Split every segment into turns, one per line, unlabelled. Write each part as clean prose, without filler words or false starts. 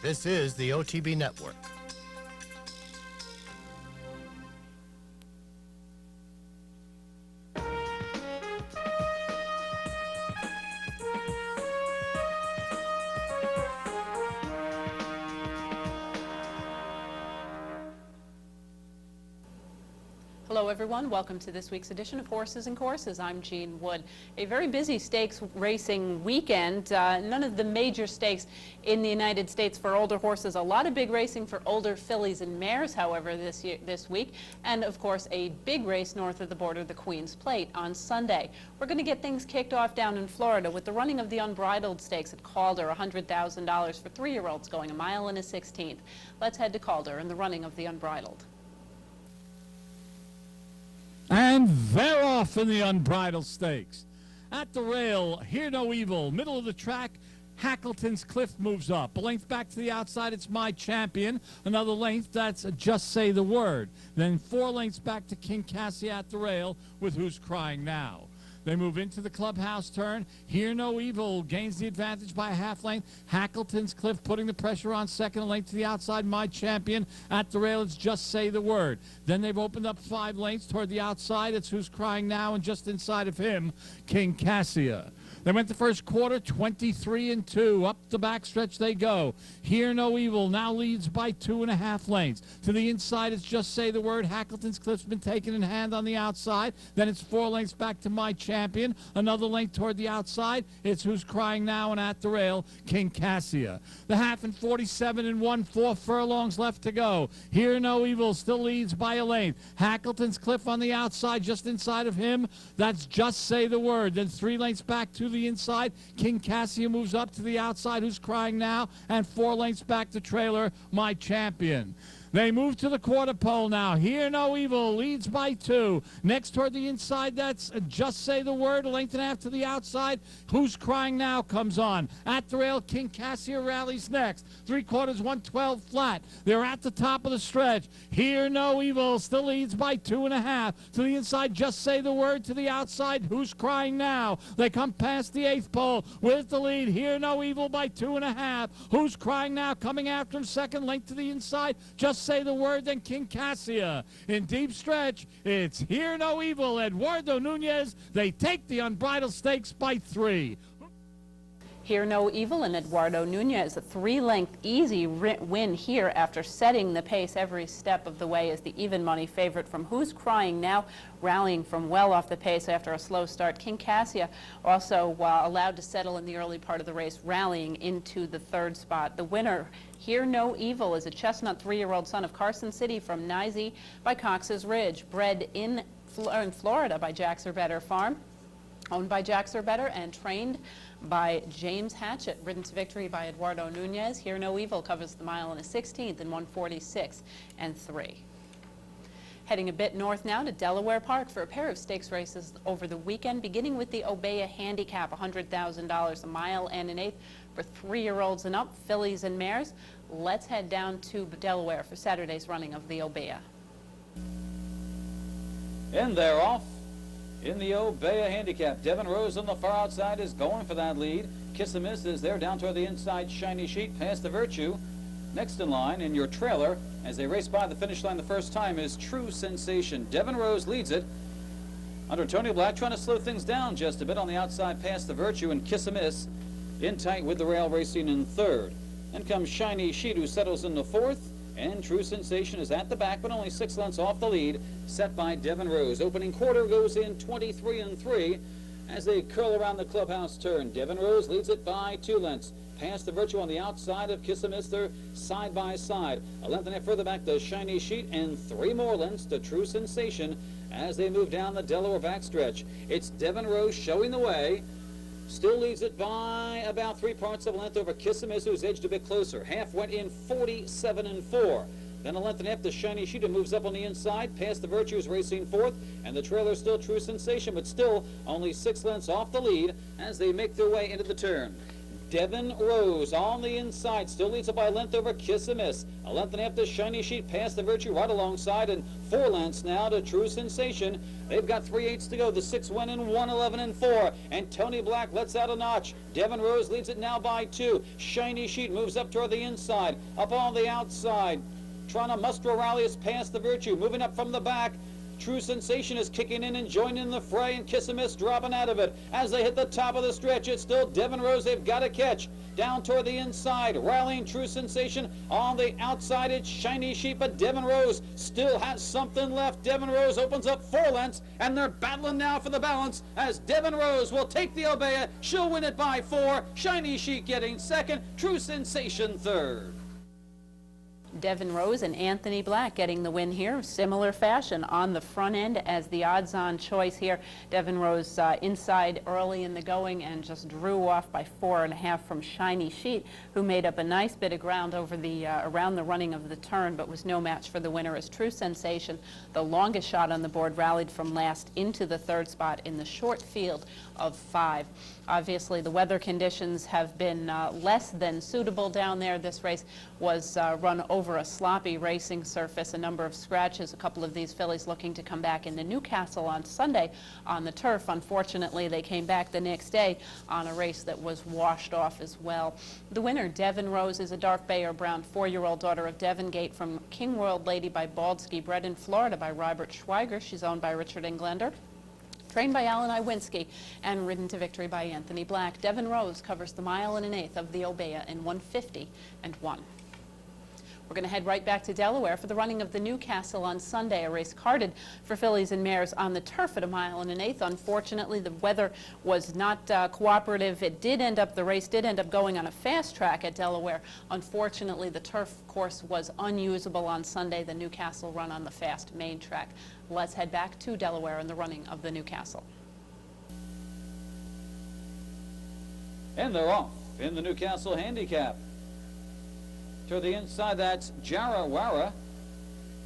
This is the OTB Network.
Hello everyone, welcome to this week's edition of Horses and Courses. I'm Jean Wood. A very busy stakes racing weekend. None of the major stakes in the United States for older horses. A lot of big racing for older fillies and mares, however, this week. And of course, a big race north of the border, the Queen's Plate, on Sunday. We're going to get things kicked off down in Florida with the running of the Unbridled Stakes at Calder, $100,000 for 3-year-olds going 1 1/16 miles. Let's head to Calder and the running of the Unbridled.
And they're off in the Unbridled Stakes. At the rail, Hear No Evil, middle of the track, Hackleton's Cliff moves up. A length back to the outside, it's My Champion. Another length, that's Just Say the Word. Then 4 lengths back to King Cassia at the rail with Who's Crying Now. They move into the clubhouse turn. Hear No Evil gains the advantage by a half length. Hackleton's Cliff putting the pressure on second, a length to the outside. My Champion at the rail, it's Just Say the Word. Then they've opened up 5 lengths toward the outside. It's Who's Crying Now, and just inside of him, King Cassia. They went the first quarter, 23-2. Up the backstretch they go. Hear No Evil now leads by 2.5 lengths. To the inside, it's Just Say the Word. Hackleton's Cliff's been taken in hand on the outside. Then it's 4 lengths back to My Champion. Another length toward the outside. It's Who's Crying Now, and at the rail, King Cassia. The half in 47-1, 4 furlongs left to go. Hear No Evil still leads by a length. Hackleton's Cliff on the outside, just inside of him. That's Just Say the Word. Then 3 lengths back to the inside. King Cassia moves up to the outside. Who's Crying Now? And 4 lengths back to trailer, My Champion. They move to the quarter pole now. Hear No Evil leads by 2. Next toward the inside, that's Just Say the Word. A length and a half to the outside. Who's Crying Now comes on. At the rail, King Cassia rallies next. 3/4, 112 flat. They're at the top of the stretch. Hear No Evil still leads by 2.5. To the inside, Just Say the Word. To the outside, Who's Crying Now? They come past the 8th pole with the lead. Hear No Evil by 2.5. Who's Crying Now coming after him. Second, length to the inside. Just Say the Word, then King Cassia. In deep stretch, it's Hear No Evil. Eduardo Nunez, they take the Unbridled Stakes by 3.
Hear No Evil and Eduardo Nunez, a 3-length easy win here after setting the pace every step of the way as the even money favorite from Who's Crying Now, rallying from well off the pace after a slow start. King Cassia also allowed to settle in the early part of the race, rallying into the 3rd spot. The winner, Hear No Evil, is a chestnut 3-year-old son of Carson City from Neisy by Cox's Ridge, bred in Florida by Jack Cervetter Farm, owned by Jack Cervetter and trained by James Hatchett. Ridden to victory by Eduardo Nunez. Hear No Evil covers the 1 1/16 miles in 1:46.3. Heading a bit north now to Delaware Park for a pair of stakes races over the weekend, beginning with the Obeah Handicap, $100,000, 1.125 miles for 3-year-olds and up, fillies and mares. Let's head down to Delaware for Saturday's running of the Obeah.
And they're off in the Obeah Handicap. Devin Rose on the far outside is going for that lead. Kiss-A-Miss is there down toward the inside. Shiny Sheet past the Virtue. Next in line in your trailer as they race by the finish line the first time is True Sensation. Devin Rose leads it under Tony Black, trying to slow things down just a bit on the outside past the Virtue, and Kiss-A-Miss in tight with the rail racing in 3rd. Then comes Shiny Sheet, who settles in the 4th. And True Sensation is at the back, but only 6 lengths off the lead, set by Devin Rose. Opening quarter goes in 23-3 as they curl around the clubhouse turn. Devin Rose leads it by 2 lengths. Past the Virtue on the outside of Kiss-A-Miss, they're side by side. A length and a half further back to Shiny Sheet, and 3 more lengths to True Sensation as they move down the Delaware backstretch. It's Devin Rose showing the way. Still leads it by about 3/4 of a length over Kiss-A-Miss, who's edged a bit closer. Half went in 47-4. Then a length and a half to Shiny Sheet, who moves up on the inside. Past the Virtues racing 4th, and the trailer still True Sensation, but still only 6 lengths off the lead as they make their way into the turn. Devin Rose on the inside, still leads it by a length over Kiss a Miss. A length and a half to Shiny Sheet past the Virtue right alongside, and 4 lengths now to True Sensation. They've got 3/8 to go. The 6 went in 1:11.4, and Tony Black lets out a notch. Devin Rose leads it now by 2. Shiny Sheet moves up toward the inside, up on the outside. Trying to muster a rally is past the Virtue, moving up from the back. True Sensation is kicking in and joining the fray, and Kiss a Miss dropping out of it. As they hit the top of the stretch, it's still Devin Rose they've got to catch. Down toward the inside, rallying True Sensation. On the outside, it's Shiny Sheet, but Devin Rose still has something left. Devin Rose opens up 4 lengths, and they're battling now for the balance as Devin Rose will take the Obeah. She'll win it by 4. Shiny Sheet getting second, True Sensation third.
Devin Rose and Anthony Black getting the win here. Similar fashion on the front end as the odds-on choice here. Devin Rose inside early in the going and just drew off by 4.5 from Shiny Sheet, who made up a nice bit of ground over the around the running of the turn, but was no match for the winner as True Sensation, the longest shot on the board, rallied from last into the 3rd spot in the short field of 5. Obviously, the weather conditions have been less than suitable down there. This race was run over a sloppy racing surface, a number of scratches. A couple of these fillies looking to come back into Newcastle on Sunday on the turf. Unfortunately, they came back the next day on a race that was washed off as well. The winner, Devin Rose, is a dark bay or brown 4-year-old daughter of Devon Gate from King World Lady by Baldski, bred in Florida by Robert Schweiger. She's owned by Richard Englander, trained by Alan Iwinski, and ridden to victory by Anthony Black. Devin Rose covers the 1 1/8 of the Obeah in 1:50.1. We're going to head right back to Delaware for the running of the Newcastle on Sunday, a race carded for fillies and mares on the turf at 1 1/8. Unfortunately, the weather was not cooperative. The race did end up going on a fast track at Delaware. Unfortunately, the turf course was unusable on Sunday. The Newcastle run on the fast main track. Let's head back to Delaware and the running of the Newcastle.
And they're off in the Newcastle handicap. To the inside, that's Jarawara.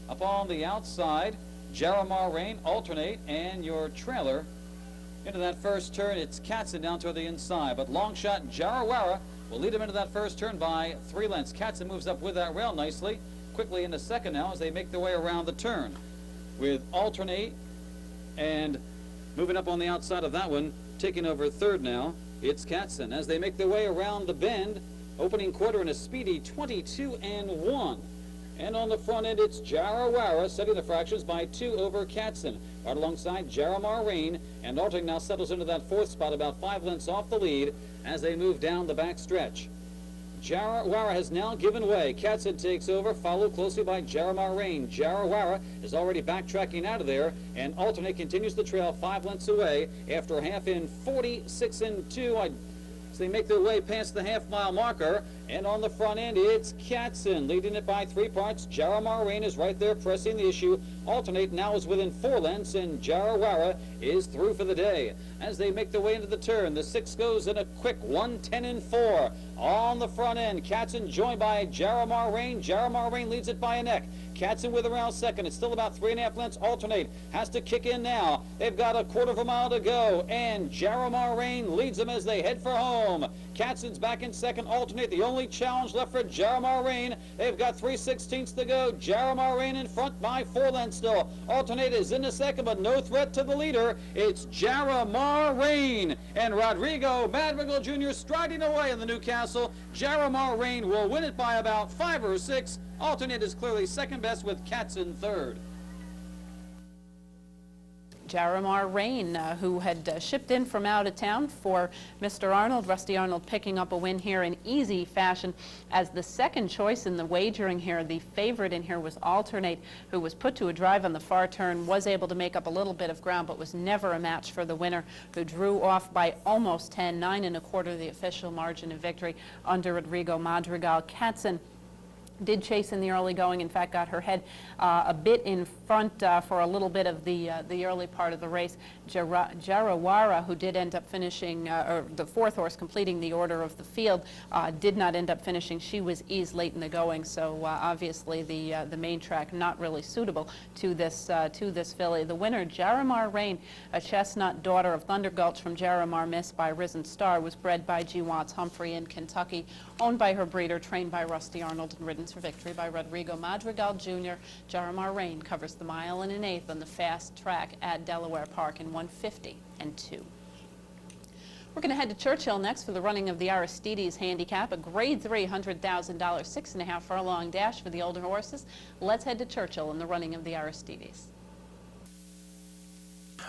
Up on the outside, Jaramar Rain, alternate, and your trailer. Into that first turn, it's Katzen down toward the inside, but long shot Jarawara will lead him into that first turn by 3 lengths. Katzen moves up with that rail nicely, quickly into second now as they make their way around the turn. With alternate and moving up on the outside of that one, taking over third now, it's Katzen as they make their way around the bend. Opening quarter in a speedy 22.1. And on the front end, it's Jarawara setting the fractions by 2 over Katzen. Right alongside Jaramar Rain, and Alting now settles into that 4th spot about 5 lengths off the lead as they move down the back stretch. Jarawara has now given way. Katzen takes over, followed closely by Jaramar Rain. Jarawara is already backtracking out of there, and Alternate continues the trail 5 lengths away after a half in 46.2. So they make their way past the half-mile marker, and on the front end, it's Katzen leading it by 3 parts. Jaramar Rain is right there pressing the issue. Alternate now is within 4 lengths, and Jarawara is through for the day. As they make their way into the turn, the 6 goes in a quick 1:10.4. On the front end, Katzen joined by Jaramar Rain. Jaramar Rain leads it by a neck. Katzen with around second. It's still about 3.5 lengths. Alternate has to kick in now. They've got a 1/4 mile to go, and Jaramar Rain leads them as they head for home. Katzen's back in second. Alternate, the only challenge left for Jaramar Rain. They've got 3/16 to go. Jaramar Rain in front by 4 lengths still. Alternate is in the second, but no threat to the leader. It's Jaramar Rain, and Rodrigo Madrigal Jr. striding away in the Newcastle. Jaramar Rain will win it by about 5 or 6. Alternate is clearly second best with Katzen third.
Jaramar Rain, who had shipped in from out of town for Mr. Arnold. Rusty Arnold picking up a win here in easy fashion as the second choice in the wagering here. The favorite in here was Alternate, who was put to a drive on the far turn, was able to make up a little bit of ground, but was never a match for the winner, who drew off by almost 10, 9 1/4, the official margin of victory under Rodrigo Madrigal. Katzen did chase in the early going. In fact, got her head a bit in front for a little bit of the early part of the race. Jarawara, who did end up finishing, or the fourth horse completing the order of the field, did not end up finishing. She was eased late in the going, so obviously the main track not really suitable to this filly. The winner, Jaramar Rain, a chestnut daughter of Thunder Gulch from Jaramar Miss by Risen Star, was bred by G. Watts Humphrey in Kentucky, owned by her breeder, trained by Rusty Arnold, and ridden for victory by Rodrigo Madrigal Jr. Jaramar Rain covers the 1 1/8 on the fast track at Delaware Park in 1:50.2. We're going to head to Churchill next for the running of the Aristides Handicap, a Grade 3 $100,000 6.5 furlong dash for the older horses. Let's head to Churchill in the running of the Aristides.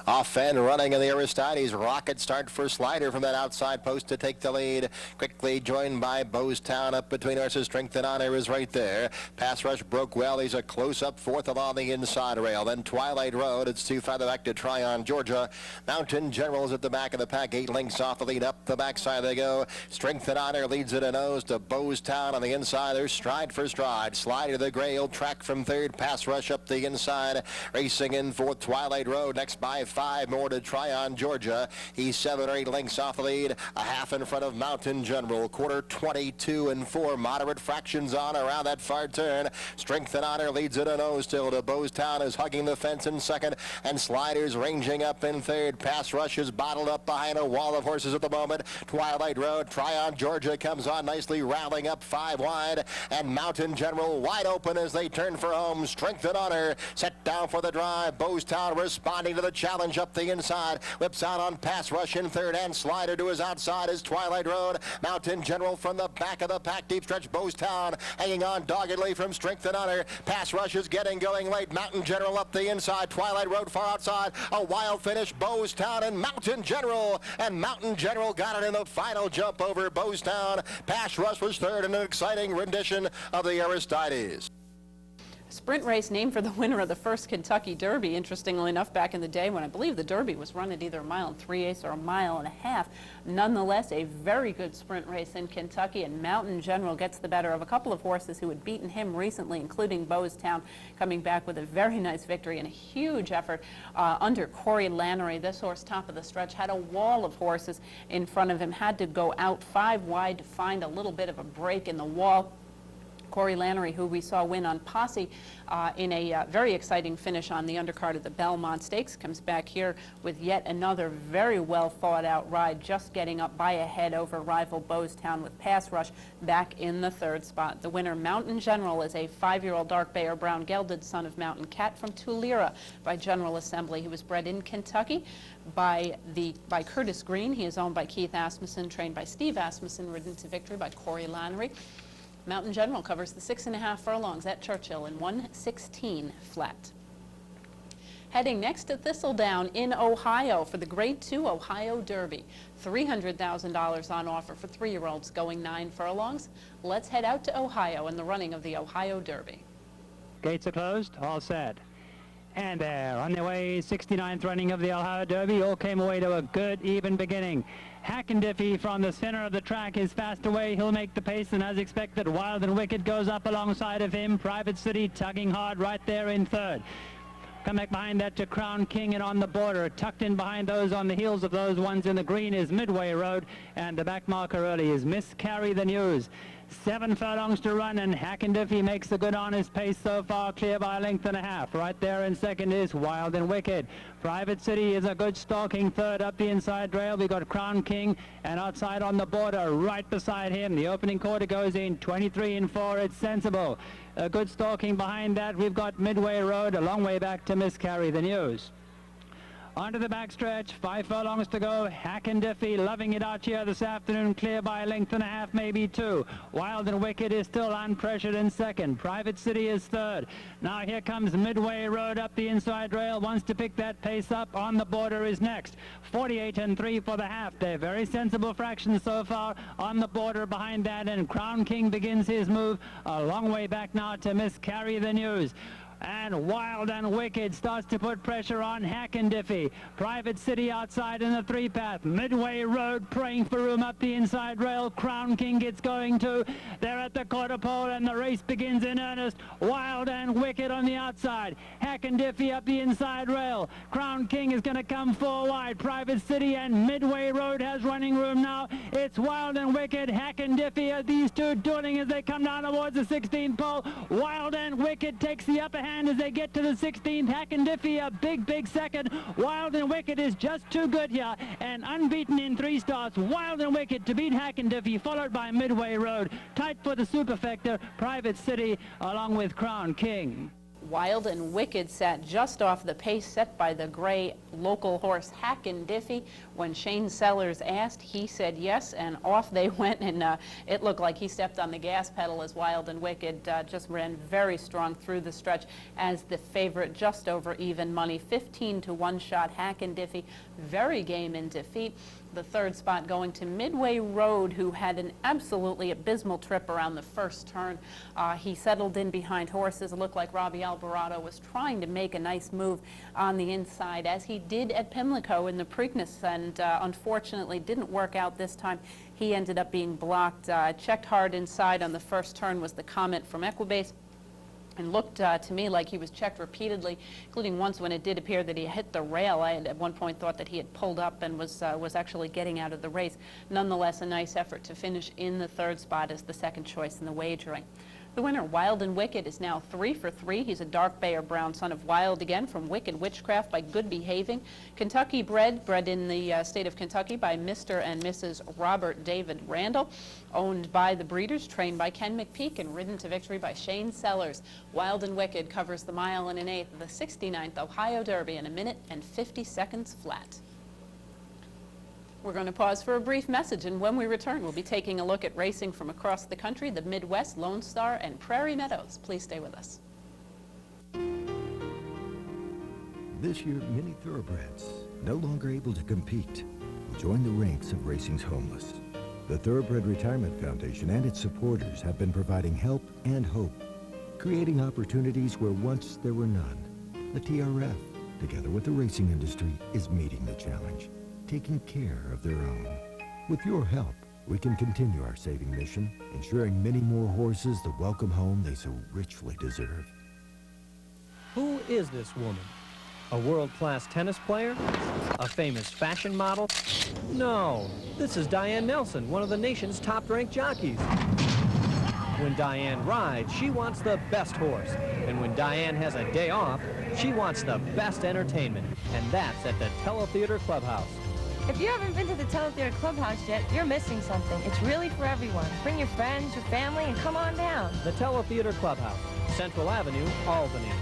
Off and running in the Aristides. Rocket start for Slider from that outside post to take the lead. Quickly joined by Bostown up between horses. Strength and Honor is right there. Pass Rush broke well. He's a close-up fourth along the inside rail. Then Twilight Road. It's too far back to Tryon, Georgia. Mountain General's at the back of the pack. 8 lengths off the lead. Up the backside they go. Strength and Honor leads it a nose to Bostown on the inside. There's Stride for Stride. Slider to the Grail. Track from third. Pass Rush up the inside. Racing in fourth. Twilight Road. Next by 5 more to Tryon, Georgia. He's 7 or 8 lengths off the lead. A half in front of Mountain General. Quarter 22 and 4. Moderate fractions on around that far turn. Strength and Honor leads it a nose still to Bostown is hugging the fence in second. And Sliders ranging up in third. Pass Rush is bottled up behind a wall of horses at the moment. Twilight Road. Tryon, Georgia comes on nicely, rallying up 5 wide. And Mountain General wide open as they turn for home. Strength and Honor set down for the drive. Bostown responding to the challenge up the inside. Whips out on Pass Rush in third, and Slider to his outside is Twilight Road. Mountain General from the back of the pack. Deep stretch Bostown hanging on doggedly from Strength and Honor. Pass Rush is getting going late. Mountain General up the inside. Twilight Road far outside. A wild finish. Bostown and Mountain General. And Mountain General got it in the final jump over Bostown. Pass Rush was third in an exciting rendition of the Aristides.
Sprint race named for the winner of the first Kentucky Derby, interestingly enough, back in the day when I believe the Derby was run at either 1 3/8 or 1.5 miles. Nonetheless, a very good sprint race in Kentucky, and Mountain General gets the better of a couple of horses who had beaten him recently, including Bostown, coming back with a very nice victory and a huge effort under Corey Lannery. This horse, top of the stretch, had a wall of horses in front of him, had to go out 5 wide to find a little bit of a break in the wall. Corey Lannery, who we saw win on Posse in a very exciting finish on the undercard of the Belmont Stakes, comes back here with yet another very well thought out ride, just getting up by a head over rival Bostown with Pass Rush back in the third spot. The winner, Mountain General, is a 5-year-old dark bay or brown gelded son of Mountain Cat from Tulare by General Assembly. He was bred in Kentucky by Curtis Green. He is owned by Keith Asmussen, trained by Steve Asmussen, ridden to victory by Corey Lannery. Mountain General covers the 6.5 furlongs at Churchill in 1:16 flat. Heading next to Thistledown in Ohio for the Grade 2 Ohio Derby. $300,000 on offer for 3-year-olds going 9 furlongs. Let's head out to Ohio in the running of the Ohio Derby.
Gates are closed, all set. And there, on their way, 69th running of the Ohio Derby. All came away to a good, even beginning. Hackendiffy from the center of the track is fast away. He'll make the pace, and as expected, Wild and Wicked goes up alongside of him. Private City tugging hard right there in third. Come back behind that to Crown King, and on the border, tucked in behind those on the heels of those ones in the green is Midway Road, and the back marker early is Miscarry the News. 7 furlongs to run, and Hackendiffy makes a good honest pace so far, clear by 1.5 lengths. Right there in second is Wild and Wicked. Private City is a good stalking third up the inside rail. We got Crown King, and outside on the border, right beside him, the opening quarter goes in 23 and 4. It's Sensible. A good stalking behind that. We've got Midway Road, a long way back to Miscarry the News. Onto the backstretch, 5 furlongs to go. Hackendiffy loving it out here this afternoon, clear by 1.5 lengths, maybe 2. Wild and Wicked is still unpressured in second. Private City is third. Now here comes Midway Road up the inside rail, wants to pick that pace up. On the border is next. 48 and 3 for the half. They're very sensible fractions so far. On the border behind that, and Crown King begins his move a long way back now to Miscarry the News. And Wild and Wicked starts to put pressure on Hack and Diffie. Private City outside in the 3-path. Midway Road praying for room up the inside rail. Crown King gets going too. They're at the quarter pole and the race begins in earnest. Wild and Wicked on the outside. Hack and Diffie up the inside rail. Crown King is going to come 4 wide. Private City and Midway Road has running room now. It's Wild and Wicked. Hack and Diffie are these two dueling as they come down towards the 16th pole. Wild and Wicked takes the upper hand as they get to the 16th. Hack and Diffie a big second. Wild and Wicked is just too good here and unbeaten in 3 starts. Wild and Wicked to beat Hack and Diffie, followed by Midway Road. Tight for the superfecta, Private City along with Crown King.
Wild and Wicked sat just off the pace set by the gray local horse Hack and Diffie. When Shane Sellers asked, he said yes, and off they went, and it looked like he stepped on the gas pedal as Wild and Wicked just ran very strong through the stretch as the favorite, just over even money. 15 to 1 shot Hack and Diffie, very game in defeat. The 3rd spot going to Midway Road, who had an absolutely abysmal trip around the first turn. He settled in behind horses. It looked like Robbie Alvarado was trying to make a nice move on the inside, as he did at Pimlico in the Preakness, and unfortunately didn't work out this time. He ended up being blocked. Checked hard inside on the first turn was the comment from Equibase, and looked to me like he was checked repeatedly, including once when it did appear that he hit the rail. I had at one point thought that he had pulled up and was actually getting out of the race. Nonetheless, a nice effort to finish in the 3rd spot as the 2nd choice in the wagering. The winner, Wild and Wicked, is now 3 for 3. He's a dark bay or brown son of Wild again from Wicked Witchcraft by Good Behaving. Kentucky bred in the state of Kentucky by Mr. and Mrs. Robert David Randall. Owned by the breeders, trained by Ken McPeak, and ridden to victory by Shane Sellers. Wild and Wicked covers the 1 1/8 of the 69th Ohio Derby in 1 minute and 50 seconds flat. We're going to pause for a brief message, and when we return, we'll be taking a look at racing from across the country, the Midwest, Lone Star, and Prairie Meadows. Please stay with us.
This year, many thoroughbreds, no longer able to compete, will join the ranks of racing's homeless. The Thoroughbred Retirement Foundation and its supporters have been providing help and hope, creating opportunities where once there were none. The TRF, together with the racing industry, is meeting the challenge, taking care of their own. With your help, we can continue our saving mission, ensuring many more horses the welcome home they so richly deserve.
Who is this woman? A world-class tennis player? A famous fashion model? No, this is Diane Nelson, one of the nation's top-ranked jockeys. When Diane rides, she wants the best horse. And when Diane has a day off, she wants the best entertainment. And that's at the Teletheater Clubhouse.
If you haven't been to the Teletheater Clubhouse yet, you're missing something. It's really for everyone. Bring your friends, your family, and come on down.
The Teletheater Clubhouse, Central Avenue, Albany.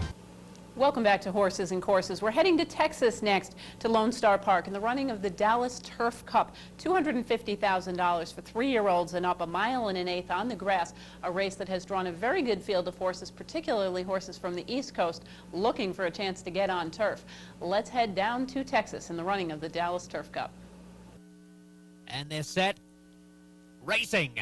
Welcome back to Horses and Courses. We're heading to Texas next, to Lone Star Park, in the running of the Dallas Turf Cup. $250,000 for 3-year-olds and up, 1 1/8 on the grass, a race that has drawn a very good field of horses, particularly horses from the East Coast, looking for a chance to get on turf. Let's head down to Texas in the running of the Dallas Turf Cup.
And they're set. Racing.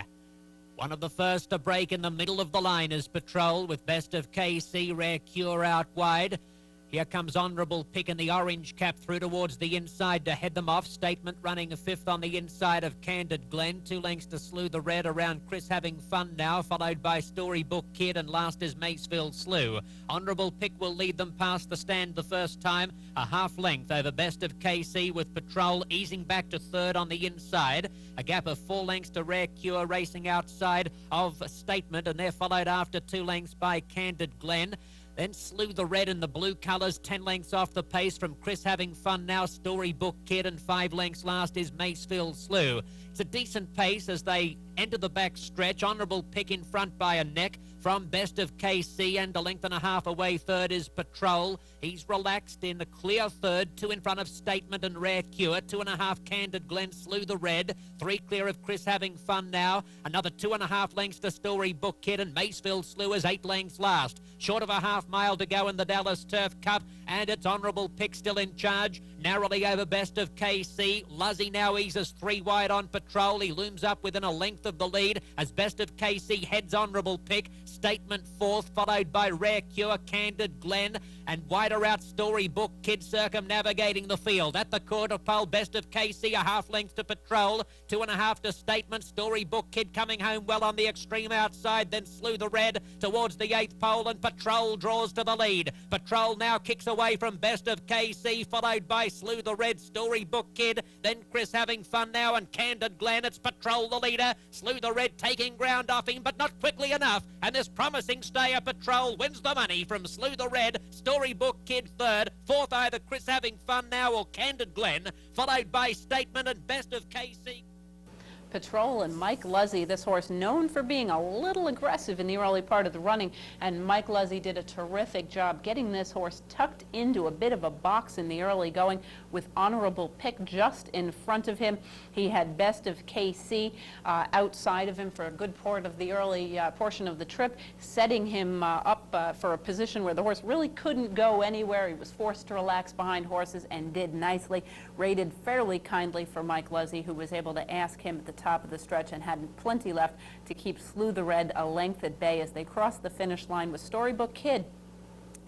One of the first to break in the middle of the line is Patrol, with Best of KC, Rare Cure out wide. Here comes Honourable Pick in the orange cap through towards the inside to head them off. Statement running a 5th on the inside of Candid Glen. 2 lengths to Slew the Red around Chris Having Fun now, followed by Storybook Kid, and last is Macefield Slew. Honourable Pick will lead them past the stand the first time, a 1/2 length over Best of KC, with Patrol easing back to 3rd on the inside. A gap of 4 lengths to Rare Cure racing outside of Statement, and they're followed after 2 lengths by Candid Glen. Then Slew the Red in the blue colours, 10 lengths off the pace from Chris Having Fun now, Storybook Kid, and 5 lengths last is Macefield Slew. It's a decent pace as they enter the back stretch. Honourable Pick in front by a neck from Best of KC, and a length and a half away 3rd is Patrol. He's relaxed in the clear 3rd, 2 in front of Statement and Rare Cure, 2.5 Candid Glen, Slew the Red, 3 clear of Chris Having Fun now, another 2.5 lengths to Storybook Kid, and Macefield Slew is 8 lengths last. Short of a 1/2 mile to go in the Dallas Turf Cup, and it's Honourable Pick still in charge, narrowly over Best of KC. Luzzy now eases 3 wide on Patrol. He looms up within a length length of the lead as Best of KC heads Honourable Pick. Statement fourth, followed by Rare Cure, Candid Glen, and wider out Storybook Kid circumnavigating the field. At the quarter pole, Best of KC a half length to Patrol, 2.5 to Statement. Storybook Kid coming home well on the extreme outside, then Slew the Red towards the 8th pole, and Patrol draws to the lead. Patrol now kicks away from Best of KC, followed by Slew the Red, Storybook Kid, then Chris Having Fun now, and Candid Glen. It's Patrol the leader, Slew the Red taking ground off him, but not quickly enough, and this promising stayer Patrol wins the money from Slew the Red. Storybook Kid third, fourth either Chris Having Fun now or Candid Glen, followed by Statement and Best of KC.
Patrol and Mike Luzzy, this horse known for being a little aggressive in the early part of the running, and Mike Luzzy did a terrific job getting this horse tucked into a bit of a box in the early going with Honourable Pick just in front of him. He had Best of KC outside of him for a good part of the early portion of the trip, setting him up for a position where the horse really couldn't go anywhere. He was forced to relax behind horses and did nicely. Rated fairly kindly for Mike Luzzy, who was able to ask him at the top of the stretch and had plenty left to keep Slew the Red a length at bay as they crossed the finish line with Storybook Kid,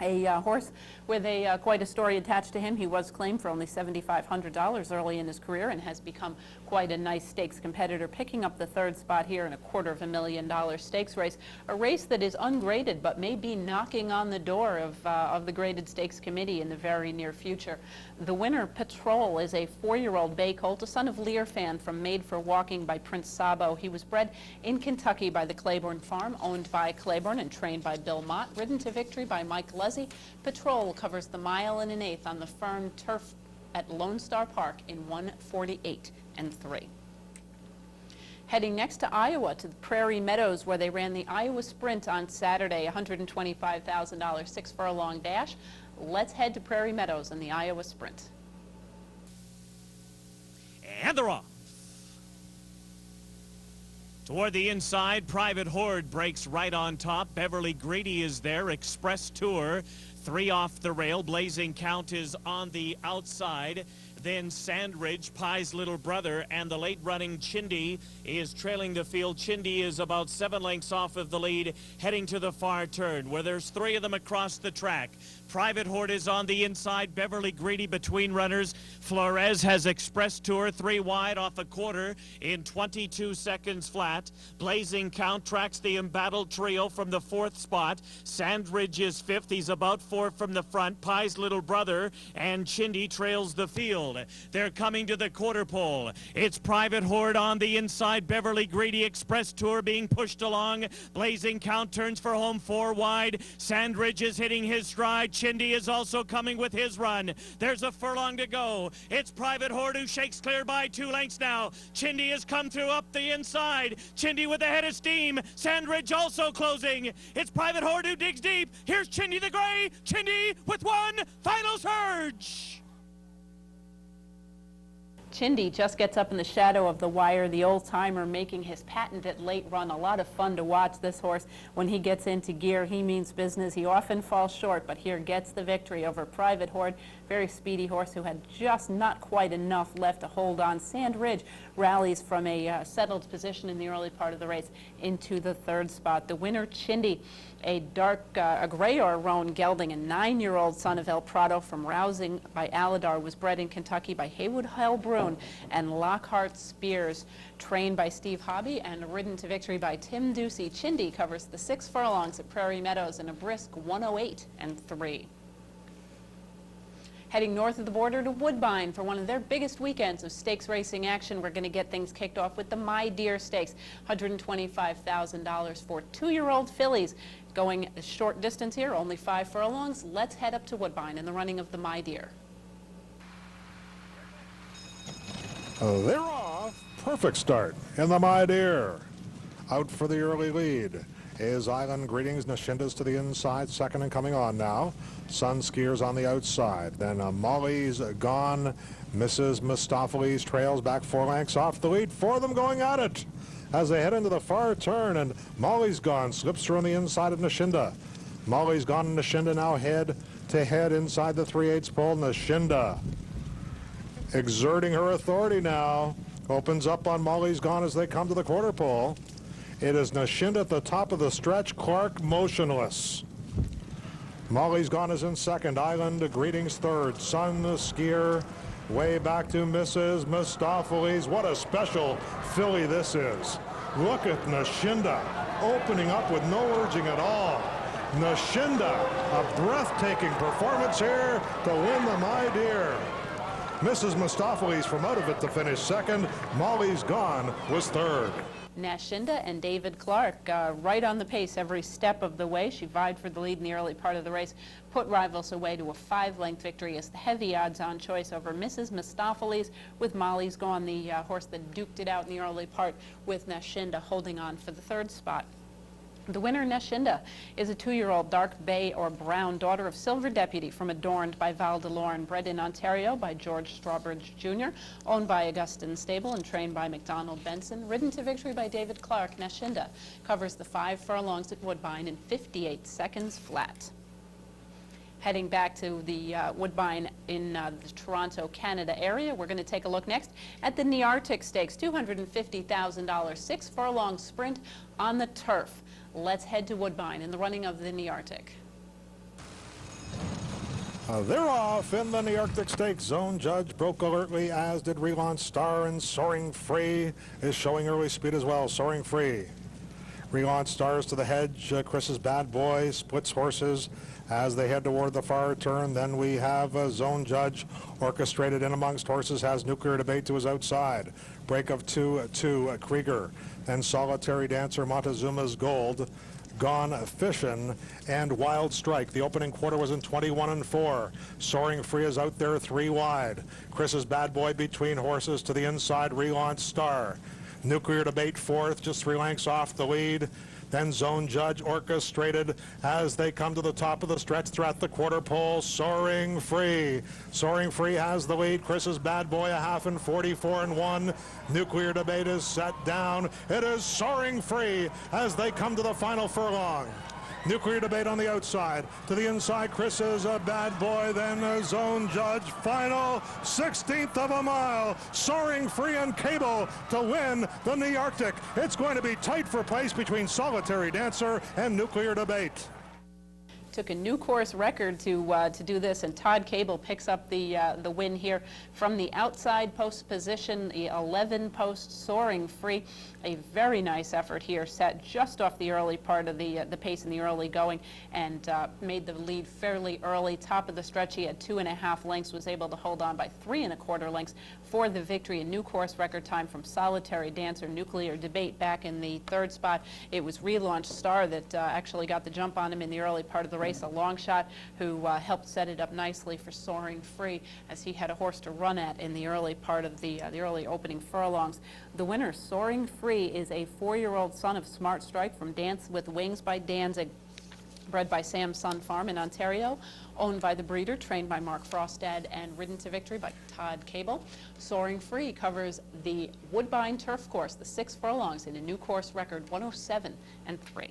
a horse with quite a story attached to him. He was claimed for only $7,500 early in his career and has become quite a nice stakes competitor, picking up the third spot here in a $250,000 stakes race, a race that is ungraded but may be knocking on the door of the graded stakes committee in the very near future. The winner, Patrol, is a 4-year-old bay colt, a son of Learfan from Made for Walking by Prince Sabo. He was bred in Kentucky by the Claiborne Farm, owned by Claiborne and trained by Bill Mott, ridden to victory by Mike Luzzy. Patrol covers the 1 1/8 on the firm turf at Lone Star Park in 1:48 and 3. Heading next to Iowa, to the Prairie Meadows, where they ran the Iowa Sprint on Saturday, $125,000 6-furlong dash. Let's head to Prairie Meadows in the Iowa Sprint.
And they're off. Toward the inside, Private Horde breaks right on top. Beverly Greedy is there. Express Tour, 3 off the rail. Blazing Count is on the outside. Then Sandridge, Pie's little brother, and the late-running Chindi is trailing the field. Chindi is about 7 lengths off of the lead, heading to the far turn, where there's 3 of them across the track. Private Horde is on the inside. Beverly Greedy between runners. Flores has Express Tour 3 wide off a quarter in 22 seconds flat. Blazing Count tracks the embattled trio from the 4th spot. Sandridge is 5th. He's about 4 from the front. Pie's little brother and Chindi trails the field. They're coming to the quarter pole. It's Private Horde on the inside. Beverly Greedy, Express Tour being pushed along. Blazing Count turns for home 4 wide. Sandridge is hitting his stride. Chindi is also coming with his run. There's a furlong to go. It's Private Horde who shakes clear by 2 lengths now. Chindi has come through up the inside. Chindi with a head of steam. Sandridge also closing. It's Private Horde who digs deep. Here's Chindi the Gray. Chindi with 1 final surge.
Chindi just gets up in the shadow of the wire, the old-timer making his patented late run. A lot of fun to watch this horse. When he gets into gear, he means business. He often falls short, but here gets the victory over Private Horde. Very speedy horse who had just not quite enough left to hold on. Sandridge rallies from a settled position in the early part of the race into the 3rd spot. The winner, Chindi, a gray or roan gelding, a 9-year-old son of El Prado from Rousing by Aladar, was bred in Kentucky by Haywood Hellbrun and Lockhart Spears, trained by Steve Hobby and ridden to victory by Tim Ducey. Chindi covers the 6 furlongs at Prairie Meadows in a brisk 1:08 and 3. Heading north of the border to Woodbine for one of their biggest weekends of stakes racing action. We're going to get things kicked off with the My Deer Stakes, $125,000 for 2-year-old fillies. Going a short distance here, only 5 furlongs. Let's head up to Woodbine in the running of the My Deer.
They're off. Perfect start in the My Deer. Out for the early lead is Island Greetings. Nashinda's to the inside, 2nd and coming on now. Sun Skiers on the outside. Then Molly's Gone. Mrs. Mustopheles trails back 4 lengths off the lead. 4 of them going at it as they head into the far turn, and Molly's Gone slips through on the inside of Nashinda. Molly's Gone and Nashinda now head to head inside the 3/8 pole. Nashinda exerting her authority now. Opens up on Molly's Gone as they come to the quarter pole. It is Nashinda at the top of the stretch. Clark motionless. Molly's Gone is in second. Island Greetings third. Sun Skier way back to Mrs. Mistopheles. What a special filly this is. Look at Nashinda opening up with no urging at all. Nashinda, a breathtaking performance here to win the My Dear. Mrs. Mistopheles from out of it to finish second. Molly's Gone was third.
Nashinda and David Clark right on the pace every step of the way. She vied for the lead in the early part of the race, put rivals away to a 5-length victory as the heavy odds-on choice over Mrs. Mistopheles, with Molly's Gone, the horse that duked it out in the early part, with Nashinda holding on for the third spot. The winner, Nashinda, is a 2-year-old dark bay or brown daughter of Silver Deputy from Adorned by Val d'Lorne, bred in Ontario by George Strawbridge Jr., owned by Augustin Stable and trained by McDonald Benson, ridden to victory by David Clark. Nashinda covers the 5 furlongs at Woodbine in 58 seconds flat. Heading back to the Woodbine in the Toronto, Canada area, we're going to take a look next at the Nearctic Stakes, $250,000 6-furlong sprint on the turf. Let's head to Woodbine in the running of the Nearctic.
They're off in the Nearctic Stakes. Zone Judge broke alertly, as did Relaunch Star, and Soaring Free is showing early speed as well. Soaring Free. Relaunch Stars to the hedge. Chris's Bad Boy splits horses as they head toward the far turn. Then we have Zone Judge orchestrated in amongst horses, has Nuclear Debate to his outside. Break of 2-2 Krieger. Then Solitary Dancer, Montezuma's Gold, Gone Fishin', and Wild Strike. The opening quarter was in 21-4. Soaring Free is out there 3 wide. Chris's Bad Boy between horses to the inside. Relaunch Star. Nuclear Debate fourth, just 3 lengths off the lead. Then Zone Judge orchestrated as they come to the top of the stretch throughout the quarter pole. Soaring Free. Soaring Free has the lead. Chris's Bad Boy a half in 44-1. Nuclear Debate is set down. It is Soaring Free as they come to the final furlong. Nuclear Debate on the outside. To the inside, Chris's a Bad Boy, then a Zone Judge. Final 16th of a mile. Soaring Free and Cable to win the Nearctic. It's going to be tight for place between Solitary Dancer and Nuclear Debate.
Took a new course record to do this, and Todd Cable picks up the win here from the outside post position, the 11 post. Soaring Free, a very nice effort here, set just off the early part of the pace in the early going, and made the lead fairly early. Top of the stretch, he had 2.5 lengths, was able to hold on by 3 1/4 lengths for the victory. A new course record time from Solitary Dancer. Nuclear Debate back in the 3rd spot. It was Relaunch Star that actually got the jump on him in the early part of the race, a long shot who helped set it up nicely for Soaring Free, as he had a horse to run at in the early part of the early opening furlongs. The winner, Soaring Free, is a 4-year-old son of Smart Strike from Dance with Wings by Danzig, bred by Sam's Sun Farm in Ontario, owned by the breeder, trained by Mark Frostad, and ridden to victory by Todd Cable. Soaring Free covers the Woodbine Turf Course, the 6 furlongs, in a new course record 107-3.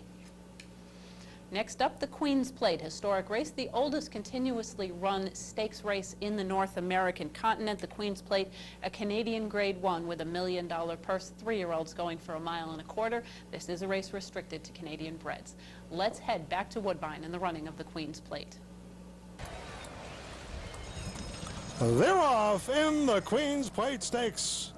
Next up, the Queen's Plate historic race, the oldest continuously run stakes race in the North American continent. The Queen's Plate, a Canadian Grade 1 with $1 million purse, 3-year-olds going for 1.25 miles. This is a race restricted to Canadian breds. Let's head back to Woodbine in the running of the Queen's Plate.
They're off in the Queen's Plate Stakes.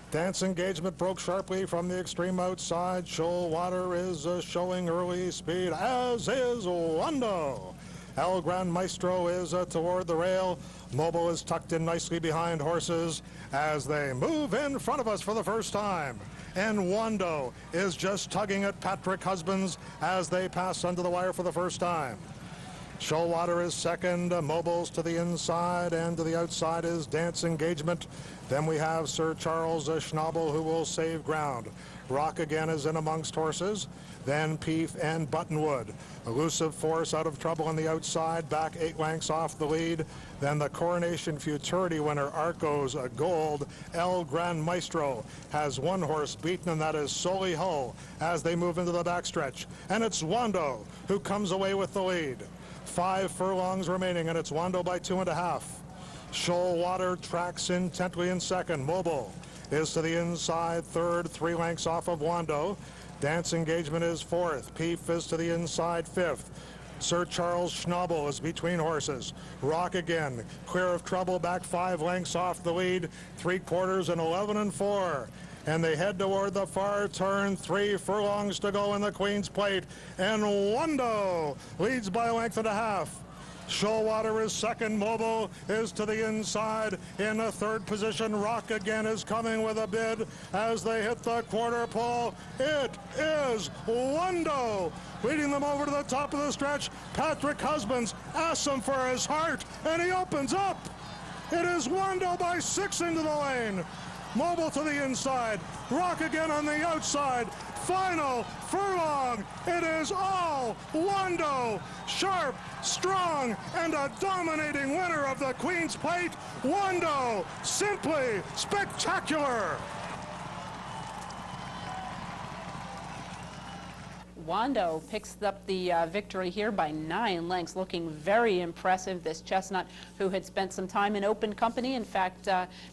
Dance Engagement broke sharply from the extreme outside. Shoalwater is showing early speed, as is Wando. El Gran Maestro is toward the rail. Mobile is tucked in nicely behind horses as they move in front of us for the first time. And Wando is just tugging at Patrick Husbands as they pass under the wire for the first time. Shoalwater is second, Mobiles to the inside, and to the outside is Dance Engagement. Then we have Sir Charles Schnabel, who will save ground. Rock Again is in amongst horses. Then Peef and Buttonwood. Elusive Force out of trouble on the outside, back 8 lengths off the lead. Then the Coronation Futurity winner, Arcos Gold. El Gran Maestro has 1 horse beaten, and that is Soli Hull, as they move into the backstretch. And it's Wando who comes away with the lead. 5 furlongs remaining, and it's Wando by 2.5. Shoalwater tracks intently in second. Mobile is to the inside third, 3 lengths off of Wando. Dance Engagement is fourth. Peef is to the inside fifth. Sir Charles Schnabel is between horses. Rock Again, Clear of Trouble, back 5 lengths off the lead, 3/4 and 11 and 4. And they head toward the far turn, 3 furlongs to go in the Queen's Plate. And Wando leads by a length and a half. Shoalwater is second. Mobile is to the inside. In the third position, Rock Again is coming with a bid as they hit the quarter pole. It is Wando leading them over to the top of the stretch. Patrick Husbands asks him for his heart, and he opens up. It is Wando by 6 into the lane. Mobile to the inside. Rock Again on the outside. Final furlong. It is all Wando. Sharp, strong, and a dominating winner of the Queen's Plate. Wando, simply spectacular.
Wando picks up the victory here by 9 lengths, looking very impressive. This chestnut, who had spent some time in open company, in fact,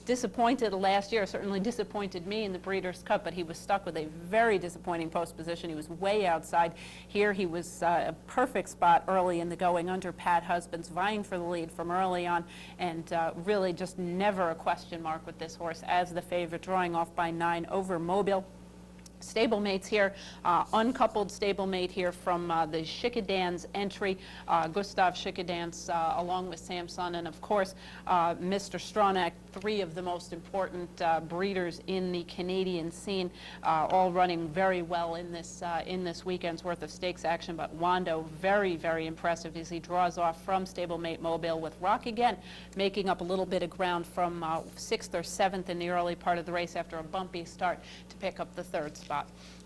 disappointed last year, certainly disappointed me in the Breeders' Cup, but he was stuck with a very disappointing post position. He was way outside. Here he was a perfect spot early in the going under Pat Husbands, vying for the lead from early on, and really just never a question mark with this horse as the favorite, drawing off by 9 over Mobile. Stablemates here, uncoupled stablemate here from the Schickedanz entry, Gustav Schickedanz along with Samson, and of course Mr. Stronach, 3 of the most important breeders in the Canadian scene, all running very well in this weekend's worth of stakes action. But Wando, very, very impressive as he draws off from stablemate Mobile, with Rock Again making up a little bit of ground from 6th or 7th in the early part of the race after a bumpy start to pick up the 3rd spot.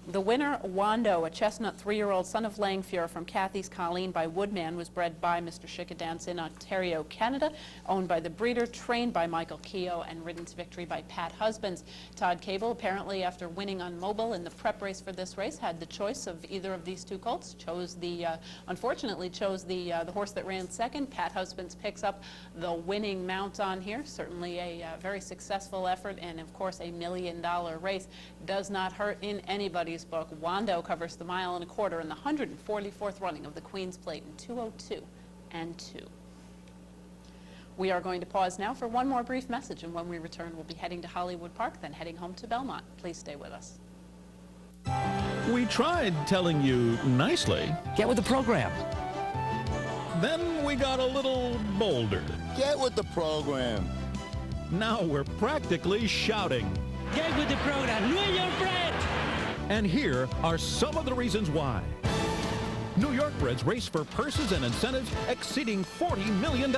The winner, Wando, a chestnut 3-year-old son of Langfuhr from Cathy's Colleen by Woodman, was bred by Mr. Schickedanz in Ontario, Canada, owned by the breeder, trained by Michael Keogh, and ridden to victory by Pat Husbands. Todd Cable, apparently after winning on Mobile in the prep race for this race, had the choice of either of these 2 colts, unfortunately chose the horse that ran second. Pat Husbands picks up the winning mount on here. Certainly a very successful effort, and of course a $1 million race. Does not hurt in anybody's book. Wando covers the 1.25 miles in the 144th running of the Queen's Plate in 2:02 and 2. We are going to pause now for one more brief message, and when we return, we'll be heading to Hollywood Park, then heading home to Belmont. Please stay with us.
We tried telling you nicely.
Get with the program.
Then we got a little bolder.
Get with the program.
Now we're practically shouting.
Get with the program. New York bred.
And here are some of the reasons why. New York breds race for purses and incentives exceeding $40 million.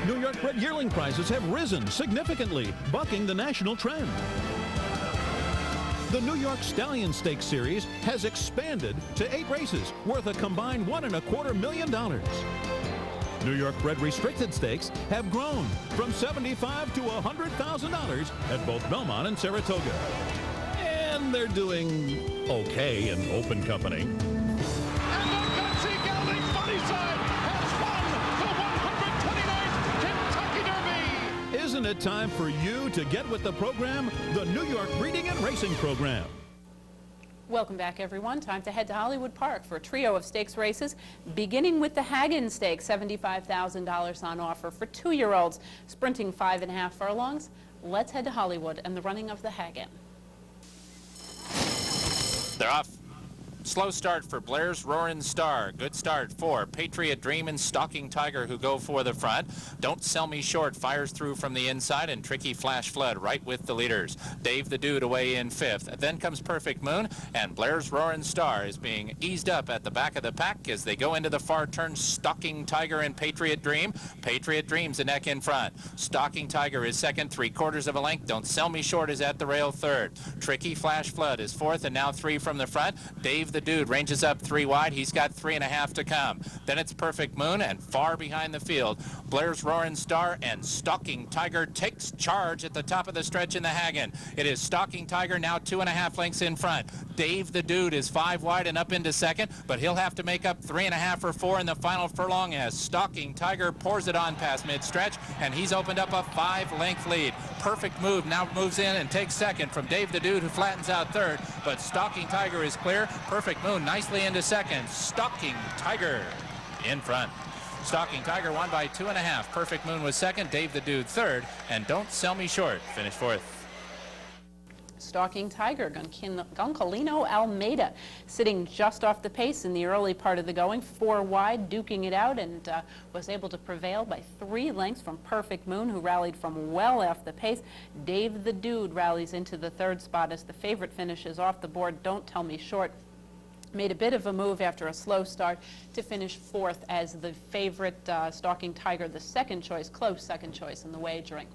New York bred yearling prizes have risen significantly, bucking the national trend. The New York Stallion Stakes Series has expanded to 8 races worth a combined $1.25 million. New York bred restricted stakes have grown from $75,000 to $100,000 at both Belmont and Saratoga. And they're doing okay in open company.
And the Gutsy Geldings Sunnyside has won the 129th Kentucky Derby.
Isn't it time for you to get with the program, the New York Breeding and Racing Program?
Welcome back, everyone. Time to head to Hollywood Park for a trio of stakes races, beginning with the Hagen Stakes, $75,000 on offer for 2-year-olds, sprinting 5.5 furlongs. Let's head to Hollywood and the running of the Hagen.
They're off. Slow start for Blair's Roaring Star. Good start for Patriot Dream and Stalking Tiger, who go for the front. Don't Sell Me Short fires through from the inside, and Tricky Flash Flood right with the leaders. Dave the Dude away in 5th. Then comes Perfect Moon, and Blair's Roaring Star is being eased up at the back of the pack as they go into the far turn. Stalking Tiger and Patriot Dream. Patriot Dream's a neck in front. Stalking Tiger is second, 3/4 of a length. Don't Sell Me Short is at the rail third. Tricky Flash Flood is 4th, and now 3 from the front. Dave the Dude ranges up 3 wide. He's got 3.5 to come. Then it's Perfect Moon, and far behind the field, Blair's Roaring Star and Stalking Tiger takes charge at the top of the stretch in the Hagen. It is Stalking Tiger now 2.5 lengths in front. Dave the Dude is 5 wide and up into second, but he'll have to make up 3.5 or 4 in the final furlong as Stalking Tiger pours it on past mid-stretch, and he's opened up a 5-length lead. Perfect Move now moves in and takes second from Dave the Dude, who flattens out third, but Stalking Tiger is clear. Perfect Moon nicely into second. Stalking Tiger in front. Stalking Tiger won by 2.5. Perfect Moon was second, Dave the Dude third, and Don't Sell Me Short finished fourth.
Stalking Tiger, Goncolino Almeida, sitting just off the pace in the early part of the going, 4 wide, duking it out, and was able to prevail by 3 lengths from Perfect Moon, who rallied from well off the pace. Dave the Dude rallies into the 3rd spot as the favorite finishes off the board. Don't Tell Me Short made a bit of a move after a slow start to finish 4th as the favorite Stalking Tiger, the second choice, close second choice in the wagering.